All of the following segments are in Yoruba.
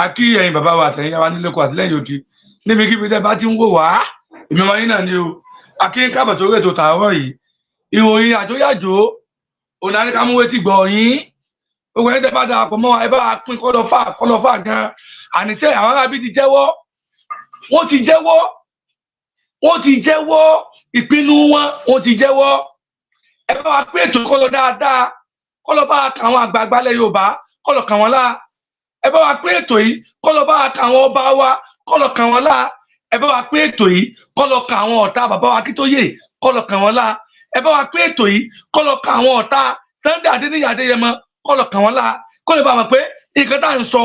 akí ẹ̀yin bàbá wa àtẹ̀yin wa nílé kó àtìlẹ́yìn òdì níbi kíbi tẹ́ bá ti ń wò wá èmi ọmọ yín náà ni o akí ń kábọ̀ sórí ètò tààrọ̀ yìí ìròyìn àjóyàjó òun náà ní ká mú wétí gbọ̀ yín gbogbo ẹni tẹ́ bá darapọ̀ mọ́ wa ẹ bá wa pín kọ́lọ́fà gan àníṣe àwọn arábí ti jẹ́wọ́ wọ́n ti jẹ́wọ́ ìpinnu wọn wọ́n ti jẹ́wọ́ ẹ bá wa pín ètò kọ́lọ́ dáadáa kọ́lọ́ bá àwọn àgbààgbà ilẹ̀ Yorùbá kọ́lọ́ kàn wọ́n lá ẹ bá wa pín ètò yìí kọ́lọ́ bá àwọn ọba wa kọ́lọ́ kàn wọ́n lá ẹ bá wa pín ètò yìí kọ́lọ́ kàn àwọn ọ̀tá bàbá wa Akíntóyè kọ́lọ́ kàn wọ́n lá ẹ bá wa pín ètò yìí kọ́lọ́ kàn àwọn ọ̀tá Sunday Adéníyì Adéyẹmọ kọ́lọ́ kàn wọ́n lá kó lè bá mọ̀ pé nǹkan tá à ń sọ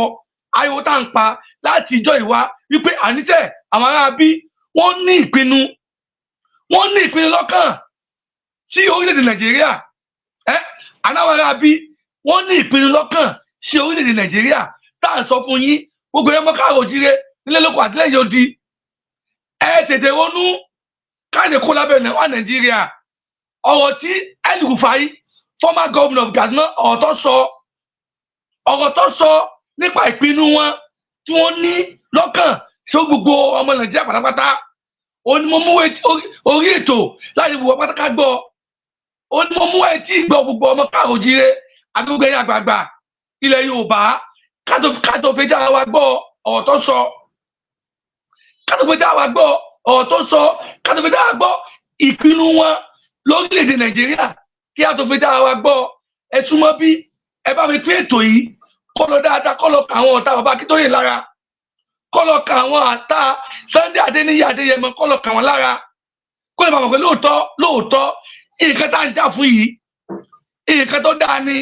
ariwo tá à ń pa láti ìjọ ìwá wípé àníṣe àwọn ará bí wọ́n ní ìpinnu lọ́kàn sí orílẹ̀-èdè Nàìjíríà aláwọ̀ ará bí wọ́n ní ìpinnu lọ́kàn sí orílẹ̀-èdè Nàìjíríà tá à ń sọ fún yín gbogbo ẹmọ káàrọ̀ òjíire nílé lóko àtìlẹ́yìn odi ẹ tètè ronú káàdé kó lábẹ́ Nàìjíríà ọ̀rọ̀ tí El-Rufai former governor of Kaduna ọ̀rọ̀ tó sọ nípa ìpinnu wọn tí wọ́n ní lọ́kàn sí gbogbo ọmọ Nàìjíríà pátápátá òun ni mo mú orí ètò láti gbogbo pátákà gbọ́ òun ni mo mú etí gbọ́ gbogbo ọmọ káàrọ̀ òjíire àti gbogbo ẹ̀yin àgbààgbà ilẹ̀ Yorùbá kátó fi dára wa gbọ́ ọ̀rọ̀ tó sọ kátó fi dára wa gbọ́ ọ̀rọ̀ tó sọ kátó fi dára wa gbọ́ ìpinnu wọn lórílẹ̀-èdè Nàìjíríà kí kátó fi dára wa gbọ́ ẹ súnmọ́ bí ẹ bá mi pín ètò yìí kọ́ lọ dáadáa kọ́ lọ kà àwọn ọ̀tá bàbá Akíntóyè lára kọ́ lọ kà àwọn ọ̀tá Sunday Adéníyì Adéyẹmọ kọ́ lọ kà wọ́n lára kó lè máa mọ̀ pé lóòótọ́ nǹkan tá à ń jà fún yìí nǹkan tó dáa ni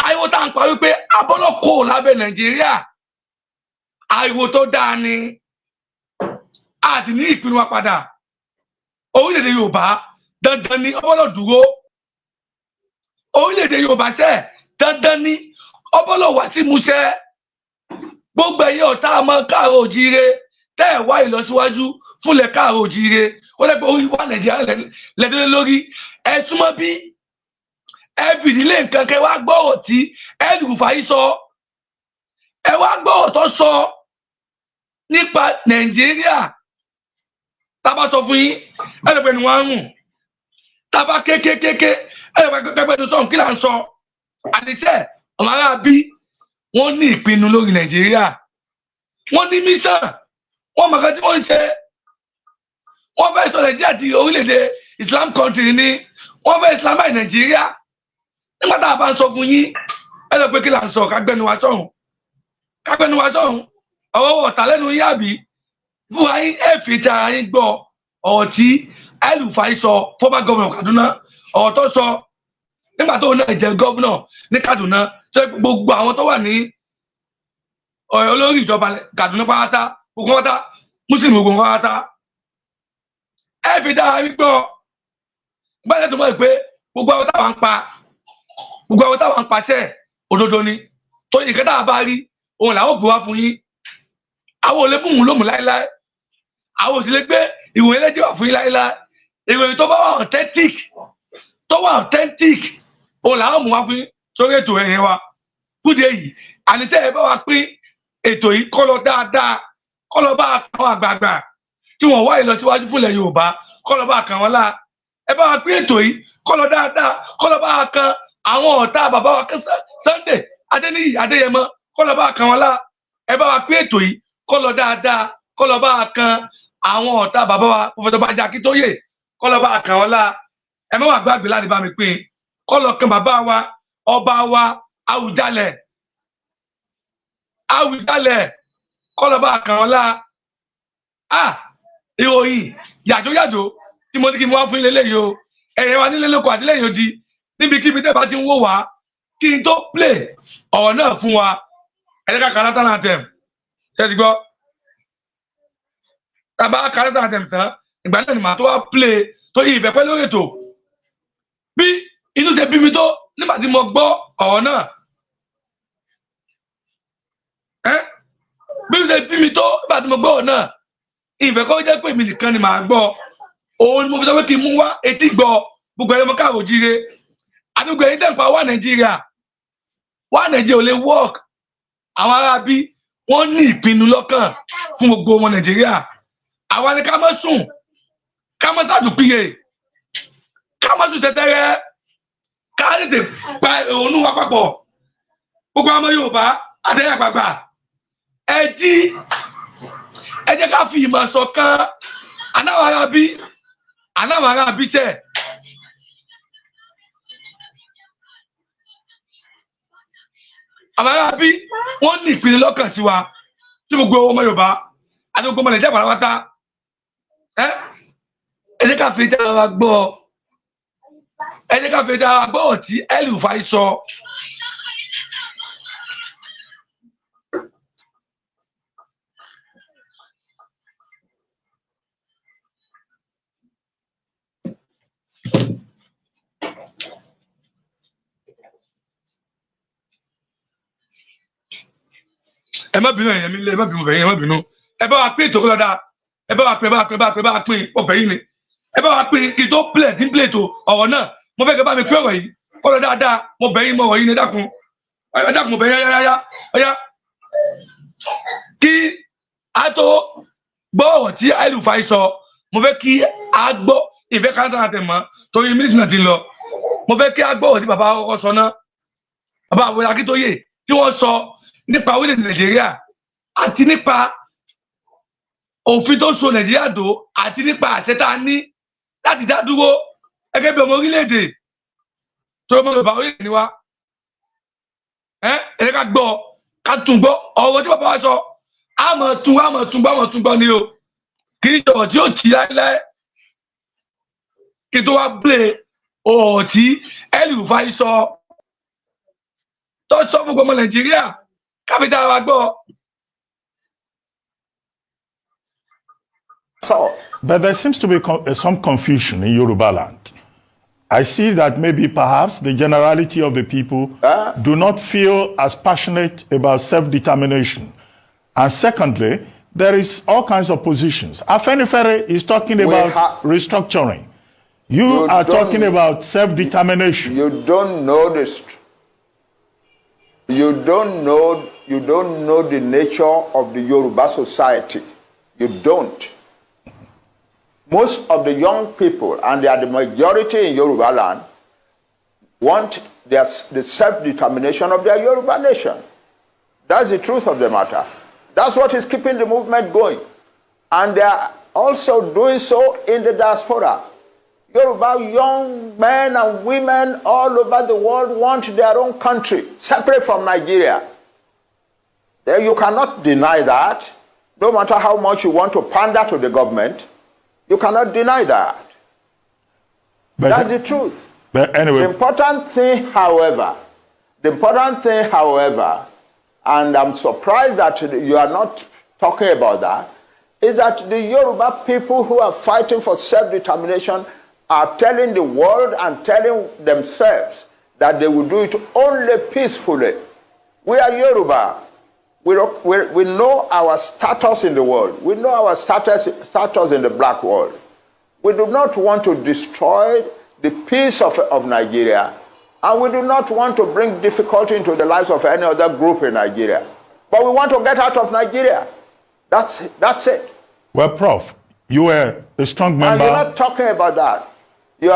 ariwo tá à ń pa wípé abọ́lọ́kọ̀ lábẹ́ Nàìjíríà ariwo tó dáa ni àti ní ìpinnu wa padà orílẹ̀-èdè Yorùbá dandan ni ọbọ̀lọ̀ dúró orílẹ̀-èdè Yorùbá sẹ́ dandan ni ọbọ̀lọ̀ wá sí musẹ́ gbogbo ẹ̀yin ọ̀tá ọmọ káàrọ̀ òjíire tẹ́ ẹ̀ wá ìlọsíwájú fúnlẹ̀ káàrọ̀ òjíire ó lẹ́gbẹ̀ẹ́ orí wa Nàìjíríà lẹ́dẹ́lẹ́ lórí ẹ súnmọ́ bí ẹ fìdílé nǹkan kẹ wá gbọ́rọ̀ tí El-Rufai sọ ẹ wá gbọ́rọ̀ tó sọ nípa Nàìjíríà tábà sọ fún yín ẹlẹ́gbẹ̀ẹ́ ni wọ́n ń rùn tábà kékékéké ẹlẹ́gbẹ̀ẹ́ tó sọ̀rọ̀ kí là ń sọ àníṣe ọmọ ará bí wọ́n ní ìpinnu lórí Nàìjíríà wọ́n ní mission wọ́n mọ̀ kan tí wọ́n ń ṣe wọ́n fẹ́ sọ Nàìjíríà di orílẹ̀-èdè Islam country ni wọ́n fẹ́ Islamize Nàìjíríà nígbà tá a bá ń sọ fún yín ẹ lọ pé kí là ń sọ kágbẹ́nu wa sọ̀hún ọ̀rọ̀ ọ̀tá lẹ́nu yín àbí fún wa yín ẹ fi ti ara yín gbọ́ ọ̀rọ̀ tí El-Rufai sọ former governor Kaduna ọ̀rọ̀ tó sọ nígbà tó náà jẹ́ governor ní Kaduna tó gbogbo àwọn tó wà ní olórí ìjọba Kaduna pátá gbogbo pátá Muslim gbogbo pátá ẹ fi dára yín gbọ́ gbọ́dọ̀ tó mọ̀ pé gbogbo àwọn táwọn ń paṣẹ òdodo ni tó nǹkan tá a bá rí òun làwọn òbí wá fún yín àwọn olè fún òun lómù láéláé àwọn òsì lè gbé ìròyìn ẹlẹ́jẹ̀ wà fún yín láéláé ìròyìn tó bá wà authentic òun làwọn mú wá fún yín sórí ètò ẹ̀yìn wa fúdi èyí àníṣe ẹ bá wa pín ètò yìí kọ́ lọ dáadáa kọ́ lọ bá àwọn àgbààgbà tí wọ́n wá ìlọsíwájú fúnlẹ̀ Yorùbá kọ́ lọ bá kàn wọ́n lá ẹ bá wa pín ètò yìí kọ́ lọ dáadáa kọ́ lọ bá kan àwọn ọ̀tá bàbá wa Sunday Adéníyì Adéyẹmọ kọ́ lọ bá kàn wọ́n lá ẹ bá wa pín ètò yìí kọ́ lọ dáadáa kọ́ lọ bá kan àwọn ọ̀tá bàbá wa Pọfẹ́sọ̀ Bánjí Akíntóyè kọ́ lọ bá kàn wọ́n lá ẹ má wà gbàgbé láti bá mi pín kọ́ lọ kan bàbá wa ọba wa Àwùjalẹ̀ kọ́ lọ bá kàn wọ́n lá ìròyìn yàjóyàjó tí mo ní kí n wá fún ilé lẹ́yìn o ẹ̀yẹ wa nílé lóko àtìlẹ́yìn odi níbikíbi tẹ́ bá ti ń wò wá kí n tó play ọ̀rọ̀ náà fún wa ẹ̀yẹ ká kàrátà náà tẹ̀ ṣe ti gbọ́ tàbá kàrátà náà tẹ̀ tán ìgbà náà ni màá tó wá play tó yí ìfẹ́ pẹ́ lórí ètò bí inú ṣe bí mi tó nígbà tí mo gbọ́ ọ̀rọ̀ náà bí inú ṣe bí mi tó nígbà tí mo gbọ́ ọ̀rọ̀ náà ìfẹ́ kọ́ jẹ́ pé èmi nìkan ni màá gbọ́ òun ni mo fi sọ pé kí n mú wá etí gbọ́ gbogbo ẹ̀rọ káàrọ̀ òjíire àdúgbò ẹ̀yìn dẹ́npa wà Nàìjíríà ò lè work àwọn aráabí wọ́n ní ìpinnu lọ́kàn fún gbogbo ọmọ Nàìjíríà. Àwa ni ká má sùn, ká má ṣàdùpìyè, ká má sùn tẹ́tẹ́rẹ́, ká tètè pa ìrònú wa papọ̀. Gbogbo ọmọ Yorùbá àtẹ̀yà àgbààgbà ẹ jẹ́ ká fi ìmọ̀ ṣọ̀kan anáwọ̀ aráabí sẹ̀. Àwọn aráabí wọ́n ní ìpinnu lọ́kàn sí wa, sí gbogbo ọmọ Yorùbá àti gbogbo ọmọ Nàìjíríà pátápátá. Ẹ jẹ́ ká fi dára gbọ́, ẹ jẹ́ ká fi dára gbọ́ ọ̀tí El-Rufai sọ. Ẹ má bínú ẹ̀yẹ mi lé, ẹ má bínú bẹ̀yìn, ẹ má bínú. Ẹ bá wa pín ètò kọ́lọ́dà, ẹ bá wa pín ọbẹ̀ yìí ni. Ẹ bá wa pín kí tó plẹ̀ tó ọ̀rọ̀ náà. Mo fẹ́ kẹ́ bá mi pín ọ̀rọ̀ yìí kọ́lọ́ dáadáa. Mo bẹ̀ yín mọ̀ ọ̀rọ̀ yìí ni dákun. Ẹ dákun mo bẹ̀ yín yáyá. Ọ̀yá. Kí a tó gbọ́ ọ̀rọ̀ tí El-Rufai sọ, mo fẹ́ kí a gbọ́ ìfẹ́ ká sára tẹ̀ mọ́ torí mílíọ̀nù náà ti lọ. Mo fẹ́ kí a gbọ́ ọ̀rọ̀ tí bàbá ọkọ̀ sọ náà. Bàbá àwọn Akíntóyè tí wọ́n sọ nípa orílẹ̀-èdè Nàìjíríà àti nípa òfin tó so Nàìjíríà dó àti nípa àṣẹ tá a ní láti dá dúró gẹ́gẹ́ bí ọmọ orílẹ̀-èdè tó ọmọ Yorùbá orílẹ̀-èdè ni wá. Ẹ ká gbọ́ ká tún gbọ́ ọ̀rọ̀ tí bàbá wa sọ á mọ̀ tún gbọ́ ni o, kì í ṣe ọ̀rọ̀ tí yóò tì láéláé. Kí n tó wá play ọ̀rọ̀ tí El-Rufai sọ tó sọ fún gbogbo ọmọ Nàìjíríà. So, but there seems to be some confusion in Yoruba land. I see that maybe perhaps the generality of the people do not feel as passionate about self-determination. And secondly, there is all kinds of positions. Afenifere is talking about restructuring. You are talking about self-determination. You don't know this. You don't know the nature of the Yoruba society. You don't. Most of the young people, and they are the majority in Yoruba land, want the self-determination of their Yoruba nation. That's the truth of the matter. That's what is keeping the movement going. And they are also doing so in the diaspora. Yoruba young men and women all over the world want their own country, separate from Nigeria. You cannot deny that. No matter how much you want to pander to the government, you cannot deny that. But that's the truth. But anyway, the important thing, however, and I'm surprised that you are not talking about that, is that the Yoruba people who are fighting for self-determination are telling the world and telling themselves that they will do it only peacefully. We are Yoruba. We know our status in the world. We know our status in the black world. We do not want to destroy the peace of Nigeria, and we do not want to bring difficulty into the lives of any other group in Nigeria. But we want to get out of Nigeria. That's it. Well, Prof, you were a strong member. And you're not talking about that. You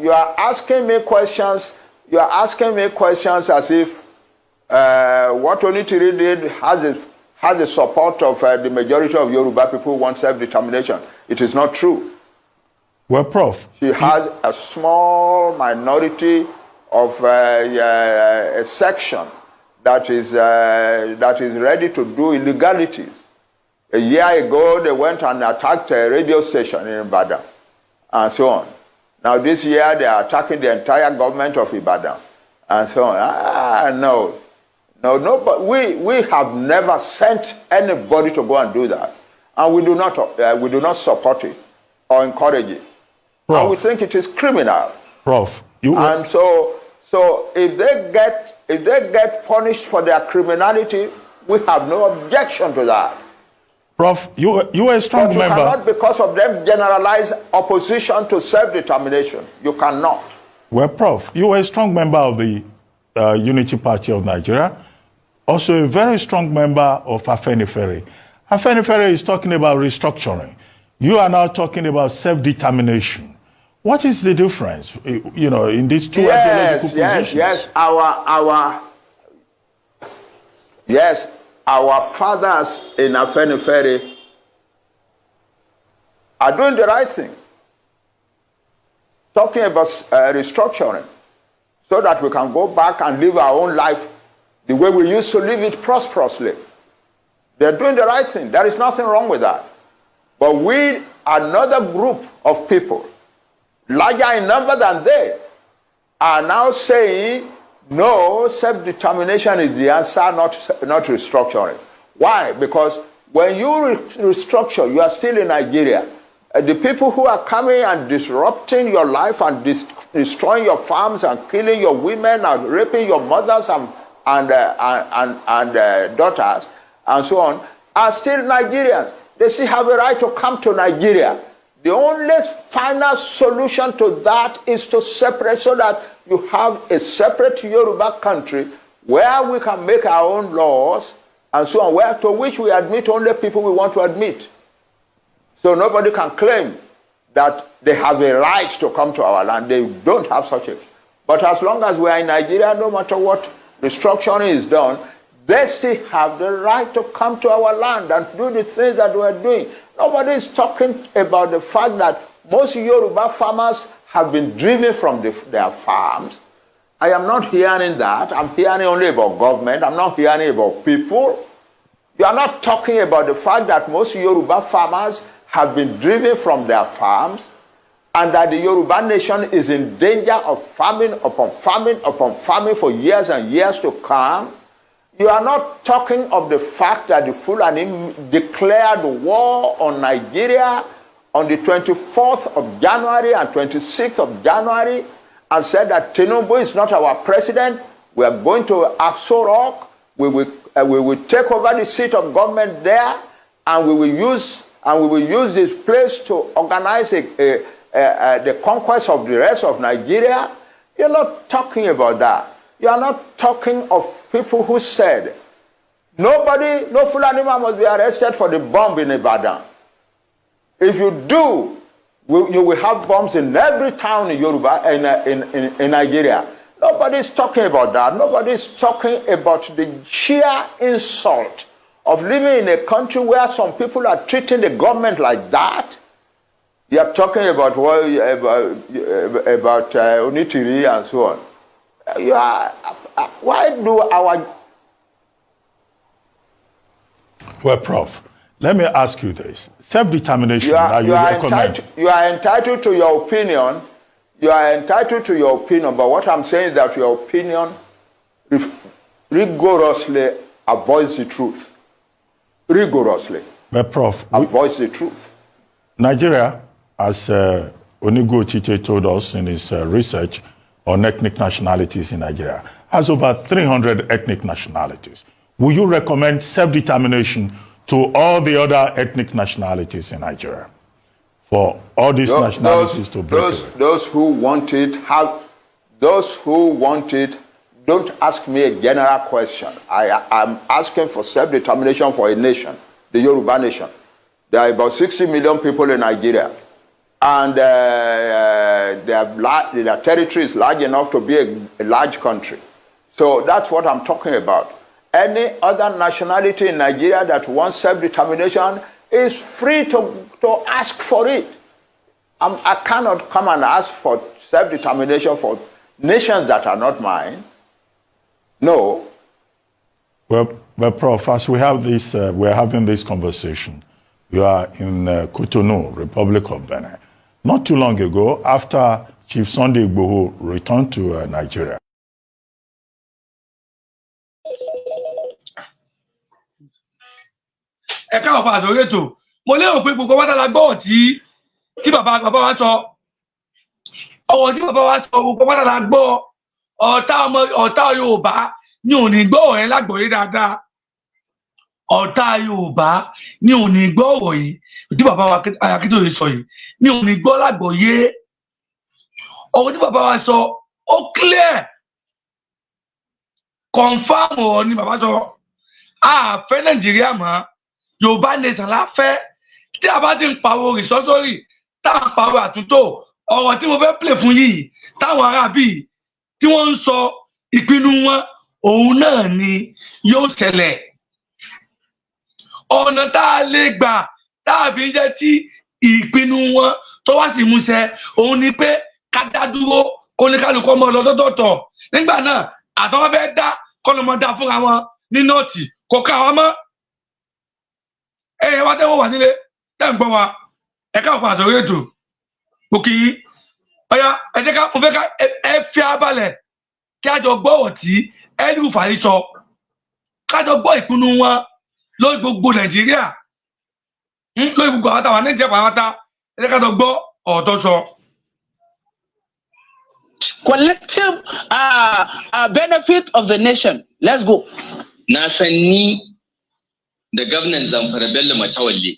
are asking me questions. You are asking me questions as if what Onitiri did has the support of the majority of Yoruba people who want self-determination. It is not true. Well, Prof, she has a small minority of a section that is ready to do illegalities. A year ago, they went and attacked a radio station in Ibadan, and so on. Now this year, they are attacking the entire government of Ibadan, and so on. No, but we have never sent anybody to go and do that, and we do not support it or encourage it. Prof, and we think it is criminal. Prof, and so if they get punished for their criminality, we have no objection to that. Prof, you are a strong member. But you cannot, because of them, generalize opposition to self-determination. You cannot. Well, Prof, you are a strong member of the Unity Party of Nigeria. also a very strong member of Afenifere. Afenifere is talking about restructuring. You are now talking about self-determination. What is the difference, you know, in these two ideological positions? Yes, our fathers in Afenifere are doing the right thing. Talking about restructuring so that we can go back and live our own life the way we used to live it prosperously. They're doing the right thing. There is nothing wrong with that. But we, another group of people, larger in number than they, are now saying, no, self-determination is the answer, not restructuring. Why? Because when you restructure, you are still in Nigeria. The people who are coming and disrupting your life and destroying your farms and killing your women and raping your mothers and daughters and so on are still Nigerians. They still have a right to come to Nigeria. The only final solution to that is to separate so that you have a separate Yoruba country where we can make our own laws and so on, where to which we admit only people we want to admit. So nobody can claim that they have a right to come to our land. They don't have such a. But as long as we are in Nigeria, no matter what restructuring is done, they still have the right to come to our land and do the things that we are doing. Nobody is talking about the fact that most Yoruba farmers have been driven from their farms. I am not hearing that. I'm hearing only about government. I'm not hearing about people. You are not talking about the fact that most Yoruba farmers have been driven from their farms and that the Yoruba nation is in danger of famine upon famine upon famine for years and years to come. You are not talking of the fact that the Fúlàní declared war on Nigeria on the 24th of January and 26th of January and said that Tinubu is not our president. We are going to Aso Rock. We will take over the seat of government there and we will use this place to organize the conquest of the rest of Nigeria. You're not talking about that. You are not talking of people who said, no Fulani man must be arrested for the bomb in Ibadan. If you do, you will have bombs in every town in Yoruba, in Nigeria. Nobody is talking about that. Nobody is talking about the sheer insult of living in a country where some people are treating the government like that. You are talking about Onitiri and so on. Why do our... Well, Prof, let me ask you this. Self-determination, you recommend... You are entitled to your opinion. You are entitled to your opinion, but what I'm saying is that your opinion rigorously avoids the truth. Rigorously. But Prof... avoids the truth. Nigeria, as Onigo Chiche told us in his research on ethnic nationalities in Nigeria, has over 300 ethnic nationalities. Will you recommend self-determination to all the other ethnic nationalities in Nigeria? For all these nationalities to break away? Those who want it don't ask me a general question. I'm asking for self-determination for a nation, the Yoruba nation. There are about 60 million people in Nigeria. And their territory is large enough to be a large country. So that's what I'm talking about. Any other nationality in Nigeria that wants self-determination is free to ask for it. I cannot come and ask for self-determination for nations that are not mine. No. Well, Prof, as we have this, we're having this conversation. You are in Cotonou, Republic of Benin. Not too long ago, after Chief Sunday Gbògbó returned to Nigeria. Ẹ káàbọ̀ pa àsọ̀rọ̀ ètò. Mo lérò pé gbogbo wa la gbọ́ tí bàbá wa sọ. Ọ̀rọ̀ tí bàbá wa sọ gbogbo wa la gbọ́. Ọ̀tá Yorùbá ni ò ní gbọ́ ọ̀rẹ́ lágbọ̀ọ́yé dáadáa. Ọ̀tá Yorùbá ni ò ní gbọ́ ọ̀rọ̀ yìí tí bàbá wa Akíntóyè sọ yìí ni ò ní gbọ́ lágbọ̀ọ́yé. Ọ̀rọ̀ tí bàbá wa sọ ó clear. Confirm ọ̀rọ̀ ni bàbá sọ. a fẹ́ Nàìjíríà mọ́ Yorùbá nation la fẹ́ tí a bá ti ń pariwo rìsọ́sọ́rì tá à ń pariwo àtúntò ọ̀rọ̀ tí mo fẹ́ play fún yìí táwọn arábì tí wọ́n ń sọ ìpinnu wọn òun náà ni yóò ṣẹlẹ̀ ọ̀nà tá a lè gbà tá a fi jẹ́ tí ìpinnu wọn tó wá sí ìmúṣẹ òun ni pé ká dá dúró kó ní kálukú ọmọ lọ́dọ̀dọ̀tọ̀ nígbà náà àtọ́wọ́ fẹ́ dá kọ́lọ́mọ dá fúnra wọn ní nọ́ọ̀tì kò ká wọn mọ́ ẹ̀yẹ wá tẹ́wọ́ wà nílé tẹ́ ń gbọ́ wa ẹ̀ka òkú àsọ̀rọ̀ ètò òkì yín ọ̀yà ẹ̀jẹ̀ ká mo fẹ́ ká ẹ fi abalẹ̀ kí a jọ gbọ́ ọ̀rọ̀ tí ẹ̀rù fàyè sọ ká jọ gbọ́ ìpinnu wọn lórí gbogbo Nàìjíríà lórí gbogbo àwọn táwọn Nàìjíríà pàápàá ẹ̀jẹ̀ ká jọ gbọ́ ọ̀rọ̀ tó sọ. Collective benefit of the nation. Let's go. Na san ni da gwamnan Zamfara Bello Matawalle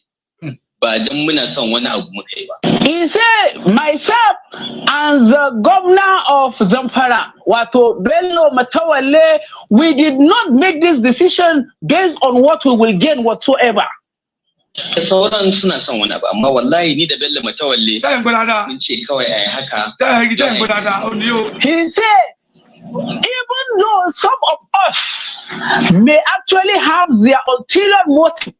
ba dan muna son wani abu muka yi ba. He said, myself and the governor of Zamfara, Wato Bello Matawalle, we did not make this decision based on what we will gain whatsoever. Sauran suna son wani abu amma wallahi ni da Bello Matawalle mun ce kawai ai haka. He said, even though some of us may actually have their ulterior motive,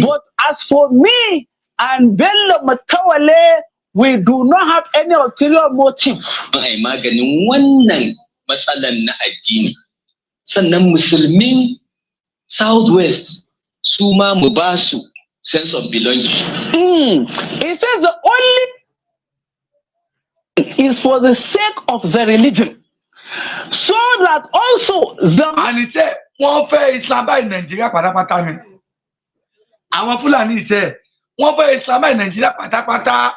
but as for me and Bello Matawalle, we do not have any ulterior motive. Ai maganin wannan matsalan na addini. Sannan musulmin Southwest su ma mu ba su sense of belonging. It says the only is for the sake of the religion. So that also the and he said wọ́n fẹ́ Islamabad Nàìjíríà pátápátá ni àwọn Fúlàní ṣe wọ́n fẹ́ Islamabad Nàìjíríà pátápátá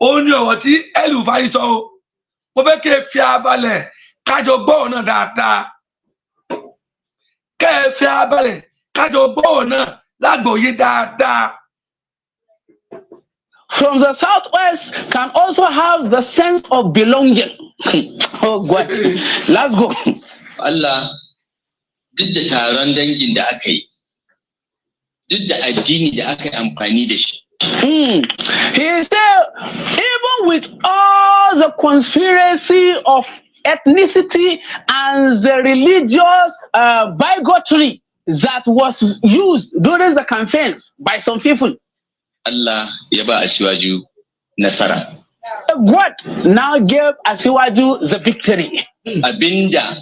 ó ní ọ̀rọ̀ tí El-Rufai sọ o mo fẹ́ kí ẹ fi abalẹ̀ kájọ gbọ́ ọ̀nà dáadáa kẹ́ ẹ fi abalẹ̀ kájọ gbọ́ ọ̀nà lágbòye dáadáa. From the Southwest can also have the sense of belonging. Oh God, let's go. Allah, duk da taron dangin da aka yi, duk da addini da aka yi amfani da shi. He said, even with all the conspiracy of ethnicity and the religious bigotry that was used during the campaigns by some people, Allah ya ba Asiwaju nasara. God now gave Asiwaju the victory. Abinda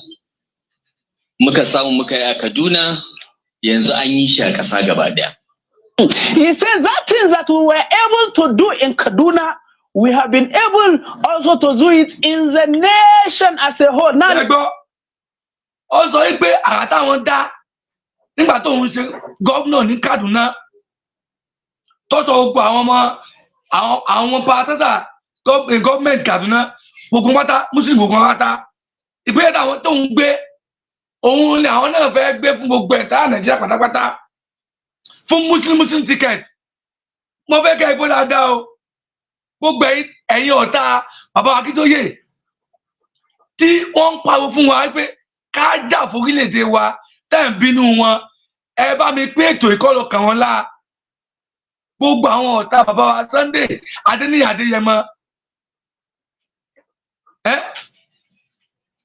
muka samu muka yi a Kaduna yanzu an yi shi a ƙasa gaba daya. He says that things that we were able to do in Kaduna, we have been able also to do it in the nation as a whole. Now, also, if we are at our da, nígbà tó ń ṣe gómìnà ní Kaduna, tó sọ gbogbo àwọn ọmọ pátá gọ́ọ̀mẹ̀ntì Kaduna, gbogbo pátá, Muslim gbogbo pátá, ìgbéyàwó àwọn tó ń gbé, òun ni àwọn náà fẹ́ gbé fún gbogbo ẹ̀ta Nàìjíríà pátápátá. Fún Muslim ticket mo fẹ́ kẹ́ ẹ gbọ́ dáadáa o gbogbo ẹ̀yin ọ̀tá bàbá Akíntóyè tí wọ́n ń pariwo fún wa pé ká jà fún orílẹ̀-èdè wa tẹ́ ń bínú wọn ẹ bá mi pé ètò ìkọlù kàn wọ́n lá gbogbo àwọn ọ̀tá bàbá wa Sunday Adéníyì Adéyẹmọ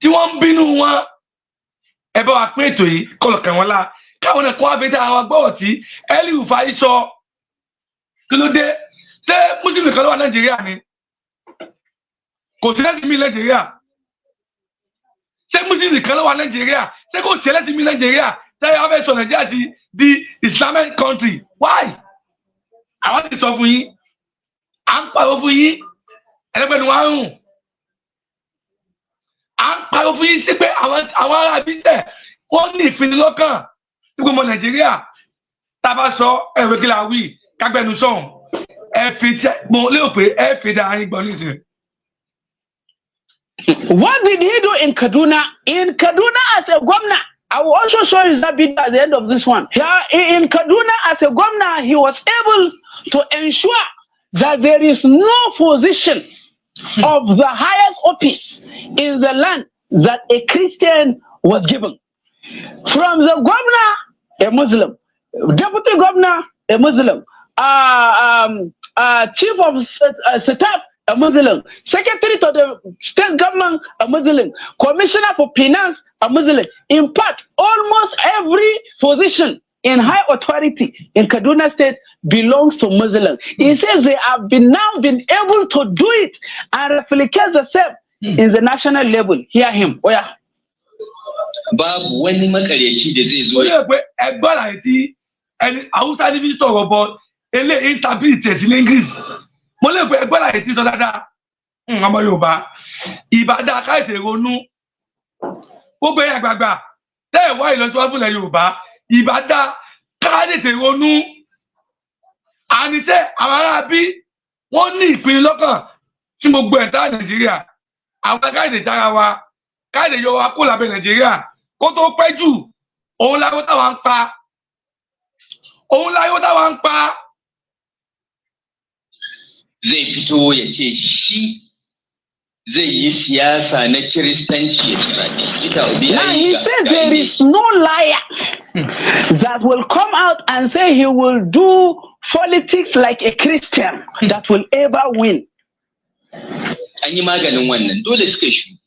tí wọ́n ń bínú wọn ẹ bá wa pé ètò ìkọlù kàn wọ́n lá káwọn ẹ̀kọ́ abẹ́tẹ̀ àwọn agbọ́wọ̀ tí El-Rufai sọ kí ló dé ṣé Muslim nìkan ló wà Nàìjíríà ni kò sí ẹlẹ́sìn mi Nàìjíríà ṣé Muslim nìkan ló wà Nàìjíríà ṣé kò sí ẹlẹ́sìn mi Nàìjíríà ṣé wọ́n fẹ́ sọ Nàìjíríà ti di Islamic country why àwọn ti sọ fún yín à ń pariwo fún yín ẹlẹ́gbẹ̀ẹ́nu wa ń rùn à ń pariwo fún yín sí pé àwọn ará bíṣẹ̀ wọ́n ní ìpinnu lọ́kàn tí gbogbo Nàìjíríà tá a bá sọ ẹ̀rọ kí la wí kágbẹ́nu sọ̀hún ẹ fi tẹ́ mo lérò pé ẹ fi dá yín gbọ́ nísìnyí. What did he do in Kaduna? In Kaduna as a governor, I will also show you that video at the end of this one. Here in Kaduna as a governor, he was able to ensure that there is no position of the highest office in the land that a Christian was given. From the governor a Muslim. Deputy governor, a Muslim. Chief of staff, a Muslim. Secretary to the state government, a Muslim. Commissioner for finance, a Muslim. In fact, almost every position in high authority in Kaduna State belongs to Muslims. He says they have now been able to do it and replicate the same in the national level. Hear him. Oh yeah. Babu wani makaryaci da zai zo. Ó pé ẹgbọ́n àìtí ẹni Hausa ní fi sọ̀rọ̀ bọ̀ eléyìí interpret in English. Mo lè pé ẹgbọ́n àìtí sọ dáadáa. Ọmọ Yorùbá. Ìbàdàn káìtè ronú. Gbogbo ẹ̀yà àgbààgbà tẹ́ ẹ̀ wá ìlọsíwájú ilẹ̀ Yorùbá. Ìbàdàn káìtè ronú. Àníṣe àwọn ará bí wọ́n ní ìpinnu lọ́kàn tí gbogbo ẹ̀dá Nàìjíríà. Àwọn káìtè jára wa. Káìtè yọ wa kó lábẹ́ Nàìjíríà. Kó tó pẹ́ jù, òun láyé táwa ń pa. Òun láyé táwa ń pa. Zai fito ya ce shi zai yi siyasa na Kiristanci ya ci zaɓe. Now he says there is no liar that will come out and say he will do politics like a Christian that will ever win. An yi maganin wannan dole suka shi.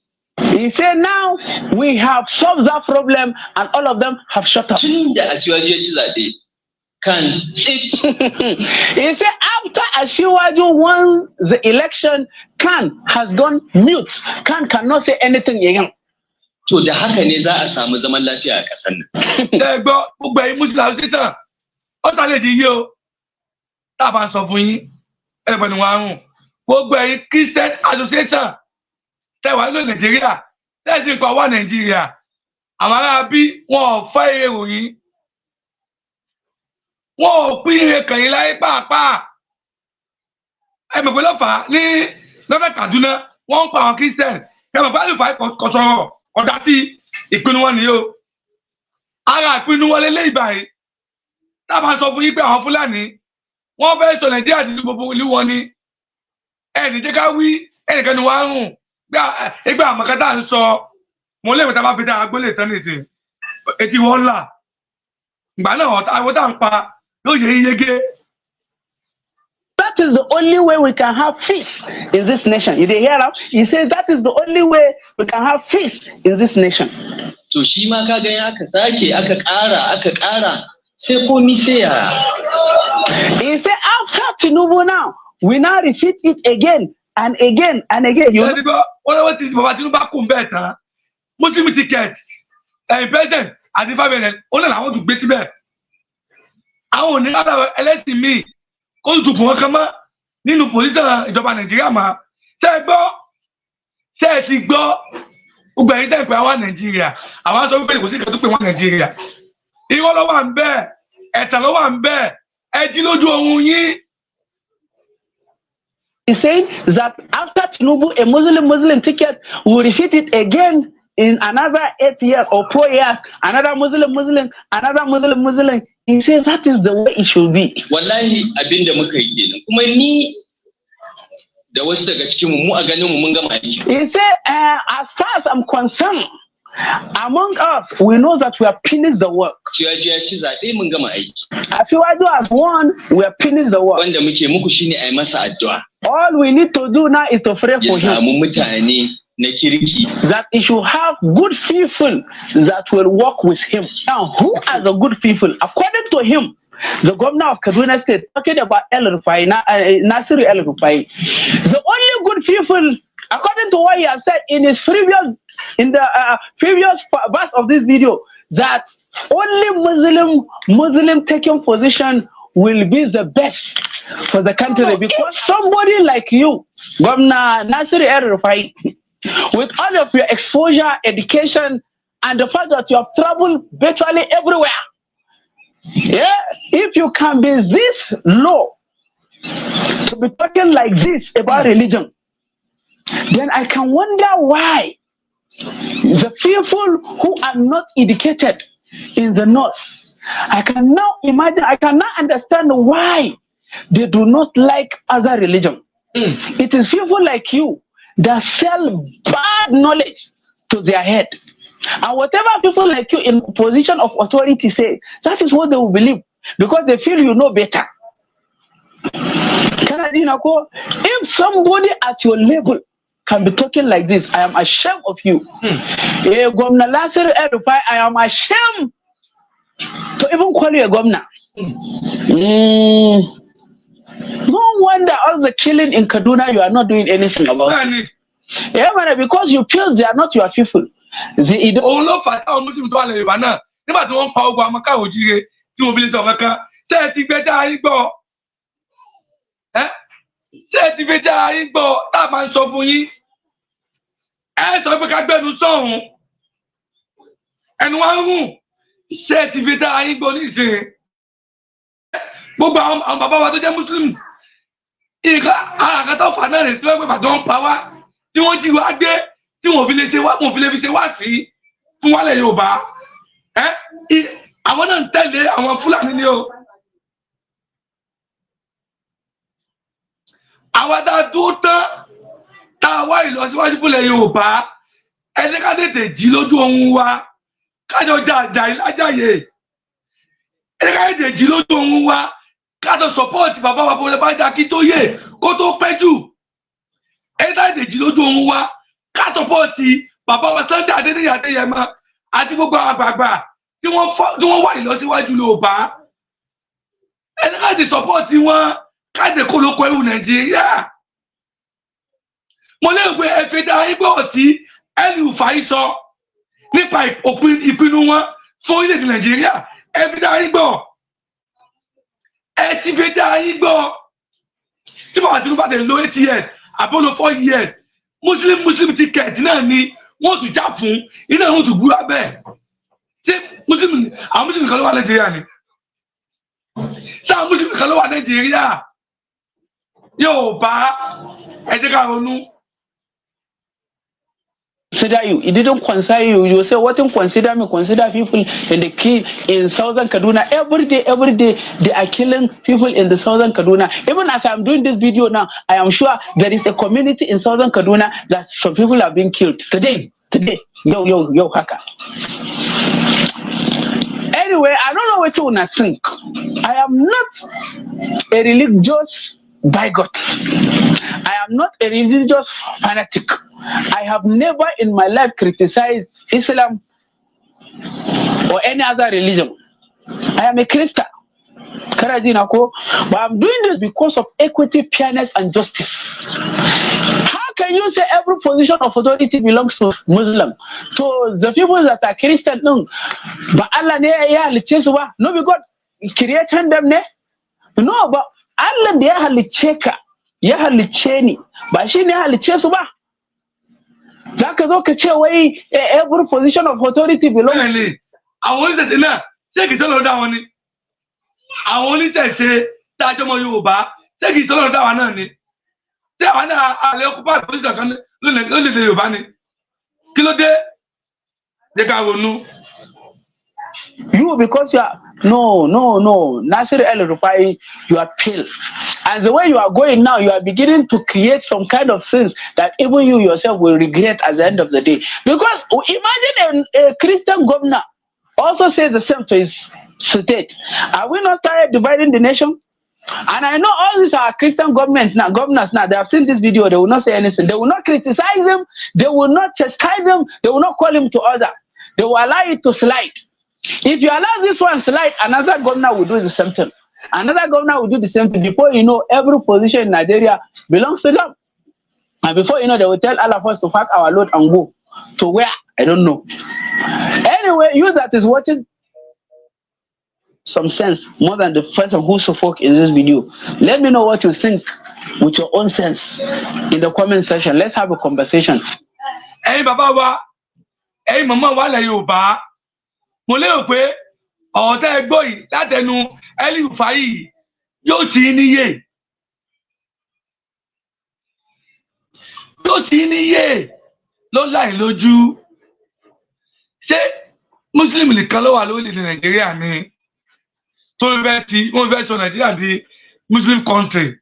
He said now we have solved that problem and all of them have shut up. Tun da Asiwaju ya ci zaɓe kan tsit. He said after Asiwaju won the election, Khan has gone mute. Khan cannot say anything again. To da haka ne za a samu zaman lafiya a ƙasar nan. Ẹ gbọ́ gbogbo ẹ̀yin Muslim association ó sáré di yí o. Tá a bá ń sọ fún yín ẹ̀rẹ̀pẹ̀ ni wọ́n á rùn. Gbogbo ẹ̀yin Christian association tẹ́ wà nílò Nàìjíríà tẹ́ sì ń pa wá Nàìjíríà. Àwọn ará bí wọn ò fẹ́ ire ròyìn. Wọn ò pín ire kàn yín láyé pàápàá. Ẹ mọ̀ pé lọ́fà ní lọ́fẹ̀ Kaduna wọ́n ń pa àwọn Christian. Ẹ mọ̀ pé àlùfáà kò sọ̀rọ̀ ọ̀dà sí ìpinnu wọn nìyó. Ara ìpinnu wọn lélẹ́yìí báyìí. Tá a bá sọ fún yín pé àwọn Fúlàní wọ́n fẹ́ sọ Nàìjíríà ti gbogbo ìlú wọn ni. Ẹnì jẹ́ ká wí ẹnìkan ni wọ́n á rùn. Ẹgbẹ́ àmọ̀kátà ń sọ mo lè mẹ́ta bá fi dáa gbólé tán nìsín. Etí wọn là. Ìgbà náà àwọn tá à ń pa yóò yẹ yege. That is the only way we can have peace in this nation. You hear that? He says that is the only way we can have peace in this nation. To shi ma ka ga aka sake aka ƙara sai komi sai ya. He said after Tinubu now, we now repeat it again and again and again. You know? Wọ́n ti bàbá Tinubu kún bẹ́ẹ̀ tán. Muslim ticket president àti family ó lè làwọn tún gbé síbẹ̀. Àwọn ò ní lára ẹlẹ́sìn míì kó tún fún wọn kan mọ́ nínú pòlísàn ìjọba Nàìjíríà mọ́. Ṣé ẹ ti gbọ́ gbogbo ẹ̀yin tẹ́ ń pè wá Nàìjíríà? Àwọn sọ wípé kò sí ìkẹ́ tó pè wá Nàìjíríà. Irọ́ ló wà ń bẹ́ẹ̀, ẹ̀tàn ló wà ń bẹ́ẹ̀, ẹ jí lójú oorun yín. He said that after Tinubu, a Muslim ticket will repeat it again in another 8 years or 4 years. Another Muslim, another Muslim. He says that is the way it should be. Wallahi abinda muka yi kenan. Kuma ni da wasu daga cikin mu a ganin mu mun gama aiki. He said, as far as I'm concerned, among us, we know that we have finished the work. Asiwaju ya ci zaɓe mun gama aiki. Asiwaju has won, we have finished the work. Wanda muke muku shine a yi masa addu'a. All we need to do now is to pray for him. Ya samu mutane na kirki. That he should have good people that will work with him. Now, who are the good people? According to him, the governor of Kaduna State, talking about Àsírí El-Rufai, the only good people, according to what he has said in his previous verse of this video, that only Muslim taking position will be the best for the country, because somebody like you, Governor Àsírí El-Rufai, with all of your exposure, education, and the fact that you have traveled virtually everywhere, yeah, if you can be this low to be talking like this about religion, then I can wonder why the people who are not educated in the north, I can now imagine, I can now understand why they do not like other religion. It is people like you that sell bad knowledge to their head. And whatever people like you in position of authority say, that is what they will believe because they feel you know better. If somebody at your level can be talking like this, I am ashamed of you. Governor Àsírí, I am ashamed to even call you a governor. No wonder all the killing in Kaduna, you are not doing anything about it. Yeah, man, because you feel they are not your people. Gbogbo àwọn bàbá wa tó jẹ́ Muslim ìka àkàtà fàánà rẹ̀ tí wọ́n pè bàtọ́ ń pa wá tí wọ́n jí wá gbé tí wọ́n fi lè ṣe wá wọ́n fi lè fi ṣe wá sí fún wálẹ̀ Yorùbá àwọn náà ń tẹ̀lé àwọn Fúlàní ni o. Àwa tá a dúró tán tá a wá ìlọsíwájú fúnlẹ̀ Yorùbá ẹni ká tètè jí lójú ohun wa kájọ jà ìlájàyè ẹni ká tètè jí lójú ohun wa kájọ support bàbá wa bọ́lá bá dá kí tó yè kó tó pẹ́ jù ẹni ká tètè jí lójú ohun wa ká support bàbá wa Sunday Adéníyì Adéyẹmọ àti gbogbo àgbààgbà tí wọ́n wá ìlọsíwájú Yorùbá ẹni ká tètè support wọn ká tètè kó lóko ẹrù Nàìjíríà. Mo lérò pé ẹ fi dá igbó ọtí El-Rufai sọ nípa ìpinnu wọn fún orílẹ̀-èdè Nàìjíríà ẹ fi dá igbó ẹ ti fi dá igbó tí bàbá Tinubu bá tẹ̀ lo 8 years àbọ̀lọ̀ 4 years Muslim ticket náà ni wọ́n tún já fún iná wọ́n tún gbúra bẹ́ẹ̀ ṣé àwọn Muslim kan ló wà Nàìjíríà ni ṣé àwọn Muslim kan ló wà Nàìjíríà Yorùbá ẹ jẹ́ ká ronú. Consider you. It didn't consider you. You say, what didn't consider me? Consider people in the key in southern Kaduna. Every day, they are killing people in the southern Kaduna. Even as I'm doing this video now, I am sure there is a community in southern Kaduna that some people are being killed today. Yo, haka. Anyway, I don't know what you wanna think. I am not a religious bigot. I am not a religious fanatic. I have never in my life criticized Islam or any other religion. I am a Christian. But I'm doing this because of equity, fairness, and justice. How can you say every position of authority belongs to Muslim? To the people that are Christian, no. But Allah no, because created them. No, but Allah ya halicce ka ya halicce ni ba shi ne halicce su ba zaka zo ka ce wai every position of authority belongs to àwọn oníṣẹ̀ṣe náà ṣé kìí sọ̀rọ̀ dá wọn ni àwọn oníṣẹ̀ṣe dájọ́ mọ́ Yorùbá ṣé kìí sọ̀rọ̀ dá wọn náà ni ṣé àwọn náà àlẹ́ occupy position kan lónìí Yorùbá ni kí ló dé jẹ́ ká ronú. You, because you are no, Àsírí El-Rufai, you are pale, and the way you are going now, you are beginning to create some kind of things that even you yourself will regret at the end of the day. Because imagine a Christian governor also says the same to his state. Are we not tired of dividing the nation? And I know all these are Christian governors now. They have seen this video. They will not say anything. They will not criticize him. They will not chastise him. They will not call him to order. They will allow it to slide. If you allow this one slide, another governor will do the same thing. Another governor will do the same thing. Before you know, every position in Nigeria belongs to them. And before you know, they will tell all of us to pack our load and go. To where? I don't know. Anyway, you that is watching, some sense more than the person who spoke in this video. Let me know what you think with your own sense in the comment section. Let's have a conversation. Hey, Baba wa, hey, Mama wa le Yorùbá. Mo lérò pé ọ̀tá ẹgbọ́ yìí látẹnu El-Rufai yóò sì níyè. Yóò sì níyè ló láì lójú. Ṣé Muslim nìkan ló wà lórílẹ̀-èdè Nàìjíríà ni? Tó wọ́n fẹ́ sọ Nàìjíríà di Muslim country.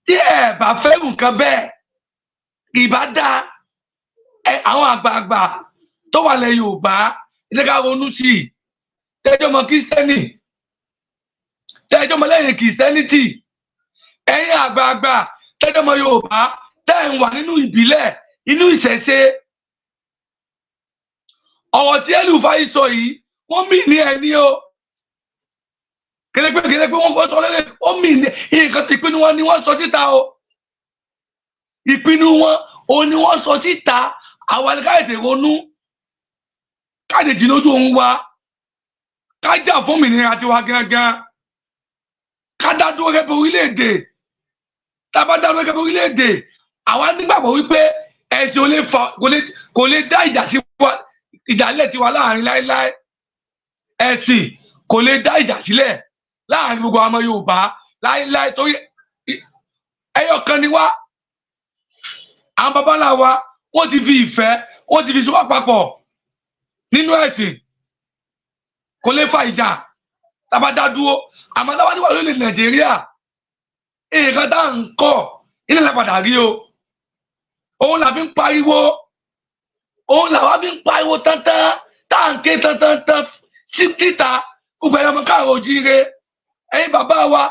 Tí ẹ bá fẹ́ nǹkan bẹ́ẹ̀, ìbádá àwọn àgbààgbà tó wà lẹ̀ Yorùbá ilé ká ronú sí i tẹ́jọ́ mọ Kírísítẹ́nì tẹ́jọ́ mọ lẹ́yìn Kìrìsìtẹ́nìtì ẹ̀yin àgbààgbà tẹ́jọ́ mọ Yorùbá tẹ́ ń wà nínú ìbílẹ̀ inú ìṣẹ̀ṣe ọ̀rọ̀ tí El-Rufai sọ yìí wọ́n mì ní ẹni o kẹlẹgbẹ wọn sọ lẹlẹ wọ́n mì ní nǹkan tí ìpinnu wọn ni wọ́n sọ síta o ìpinnu wọn ò ní wọ́n sọ síta àwọn àdìkáyètè ronú káàdì jì lójú òun wa ká jà fún òmìnira tiwa gangan ká dá dúró gẹ́gẹ́ bí orílẹ̀-èdè tá a bá dá dúró gẹ́gẹ́ bí orílẹ̀-èdè àwa nígbàgbọ́ wípé ẹ̀sìn kò lè dá ìjà sí wa ìdálẹ̀ tiwa láàrin láéláé ẹ̀sìn kò lè dá ìjà sílẹ̀ láàrin gbogbo ọmọ Yorùbá láéláé torí ẹyọ kan ni wá àwọn baba ńlá wa wọ́n ti fi ìfẹ́ wọ́n ti fi sọ papọ̀ nínú ẹ̀sìn kò lè fa ìjà tá a bá dá dúró àmọ́ tá a bá wà lórílẹ̀ Nàìjíríà nǹkan tá à ń kọ́ ilé ìlàpadà rí o òun là fi ń pariwo òun làwa fi ń pariwo tántán tá à ń ké tántán sí títa gbogbo ẹ̀yọ́ ọmọ káàrọ̀ ojíire ẹ̀yin bàbá wa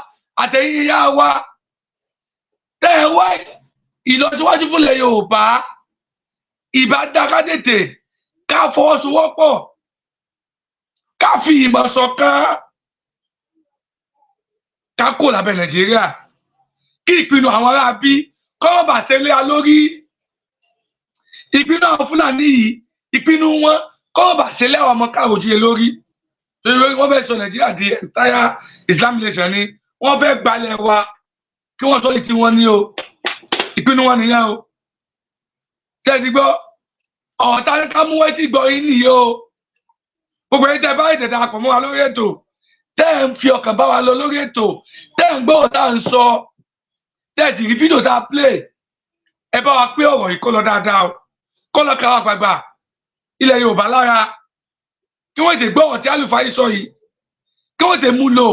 àtẹ̀yin ìyá wa tẹ́ ẹ wá ìlọsíwájú fúnlẹ̀ Yorùbá ìbá dá ká tètè ká fọwọ́sowọ́pọ̀ ká fi ìmọ̀ ṣọ̀kan ká kó lábẹ́ Nàìjíríà kí ìpinnu àwọn ará bí kọ́ bà ṣe lé a lórí ìpinnu àwọn Fúlàní yìí ìpinnu wọn kọ́ bà ṣe lé àwọn ọmọ káàrọ̀ ojíire lórí lórí wọ́n fẹ́ sọ Nàìjíríà di entire Islamic nation ni wọ́n fẹ́ gbalẹ̀ wa kí wọ́n sọ ní tiwọn ní o ìpinnu wọn nìyẹn o ṣe ti gbọ́ ọ̀tá ní ká mú wẹ́tí gbọ́ yín nìyí o gbogbo ẹni tẹ́ bá ìtẹ̀tẹ̀ àpọ̀ mọ́ wa lórí ètò tẹ́ ẹ̀ ń fi ọkàn bá wa lọ lórí ètò tẹ́ ẹ̀ ń gbọ́ ọ̀tá ń sọ tẹ́ ẹ̀ ti rí fídíò tá a play ẹ bá wa pé ọ̀rọ̀ yìí kó lọ dáadáa o kó lọ ká wa gbàgbà ilẹ̀ Yorùbá lára kí wọ́n ti gbọ́ ọ̀rọ̀ tí El-Rufai sọ yìí kí wọ́n ti mú lò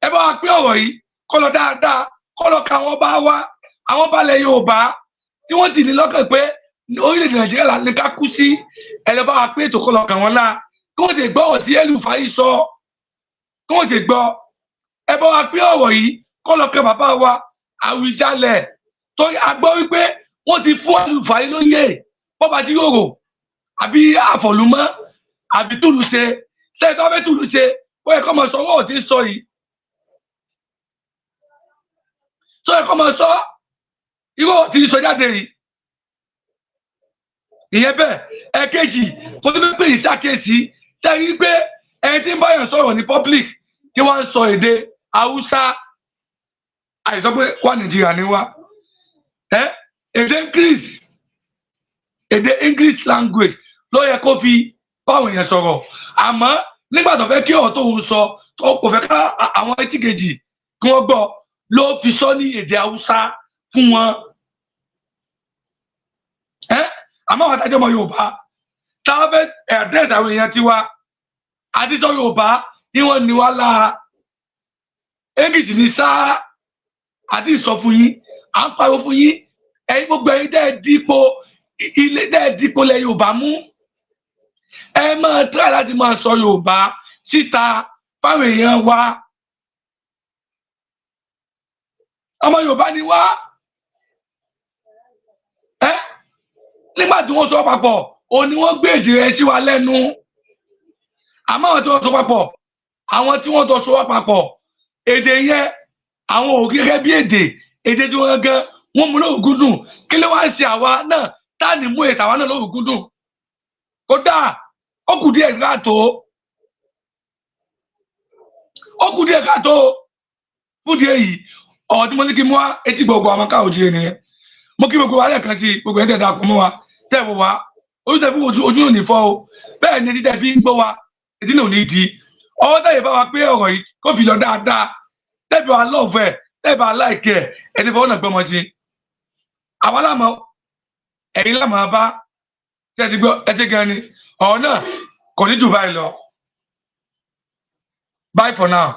ẹ bá wa pé ọ̀rọ̀ yìí kó lọ dáadáa kó lọ ká àwọn bá wa àwọn balẹ̀ Yorùbá tí wọ́n ti ní lọ́kàn pé orílẹ̀-èdè Nàìjíríà ní ká kú sí ẹ lọ bá wa pé ètò kó lọ kàn wọ́n lá kí wọ́n ti gbọ́ ọ̀rọ̀ tí El-Rufai sọ kí wọ́n ti gbọ́ ẹ bá wa pé ọ̀rọ̀ yìí kó lọ kàn bàbá wa Àwùjalẹ̀ torí a gbọ́ wípé wọ́n ti fún El-Rufai lóyè bọ́ba jíròrò àbí àfọ̀lùmọ́ àbí túlùṣe sẹ́yìn tó fẹ́ túlùṣe ó yẹ kó mọ sọ owó tí ń sọ yìí sọ yẹ kó mọ sọ irú tí ń sọ jáde yìí ìyẹn bẹ́ẹ̀ ẹ̀kejì kò tó fẹ́ pè é ṣàkíyèsí sẹ́yìn pé ẹni tí ń báyọ̀ sọ̀rọ̀ ní public tí wọ́n ń sọ èdè Haúsá àìsàn pé wà Nàìjíríà ni wá èdè English language ló yẹ kó fi báwọn èèyàn sọ̀rọ̀ àmọ́ nígbà tó fẹ́ kí ọ̀rọ̀ tó ń sọ tó kò fẹ́ ká àwọn etí kejì kí wọ́n gbọ́ ló fi sọ ní èdè Haúsá fún wọn àmọ́ àwọn àtàjọ́ ọmọ Yorùbá táwọn fẹ́ àdírẹ́sì àwọn èèyàn tiwa àdísọ Yorùbá ni wọ́n ní wá lára English ní sáà àti ìsọ fún yín à ń pariwo fún yín ẹ̀yin gbogbo ẹ̀yin dẹ́ẹ̀dípò lẹ Yorùbá mú ẹ máa try láti máa sọ Yorùbá síta fáwọn èèyàn wa ọmọ Yorùbá ni wá nígbà tí wọ́n sọ papọ̀ òun ni wọ́n gbé èdè rẹ̀ sí wa lẹ́nu àmọ́ àwọn tí wọ́n sọ papọ̀ àwọn tí wọ́n sọ papọ̀ èdè yẹn àwọn ò gẹ́gẹ́ bí èdè tí wọ́n gan wọ́n mú lóògùn dùn kí ló wá ń ṣe àwa náà tá à ní mú ètò àwa náà lóògùn dùn kódà ó kù díẹ̀ káàtó fún díẹ̀ yìí ọ̀rọ̀ tí mo ní kí mú wá etí gbogbo àwọn káà òjì ènìyàn mo kí gbogbo wa lẹ́ẹ̀kan sí gbogbo ẹ̀ tẹ̀dá kọ́ mọ́ wa tẹ̀wọ̀ wa ojú tẹ̀ fún ojú ò ní fọ́ o bẹ́ẹ̀ ni etí tẹ̀ fi ń gbọ́ wa etí náà ò ní di ọwọ́ tẹ̀yẹ̀ bá wa pé ọ̀rọ̀ yìí kó fi lọ dáadáa tẹ̀bí wa lọ́ọ̀fẹ́ tẹ̀bí wa láìkẹ́ ẹni fọwọ́ náà gbọ́mọ sí àwa lámọ̀ ẹ̀yin lámọ̀ bá tẹ̀sí gbọ́ ẹtí gan ni ọ̀rọ̀ náà kò ní jù báyìí lọ. Bye for now.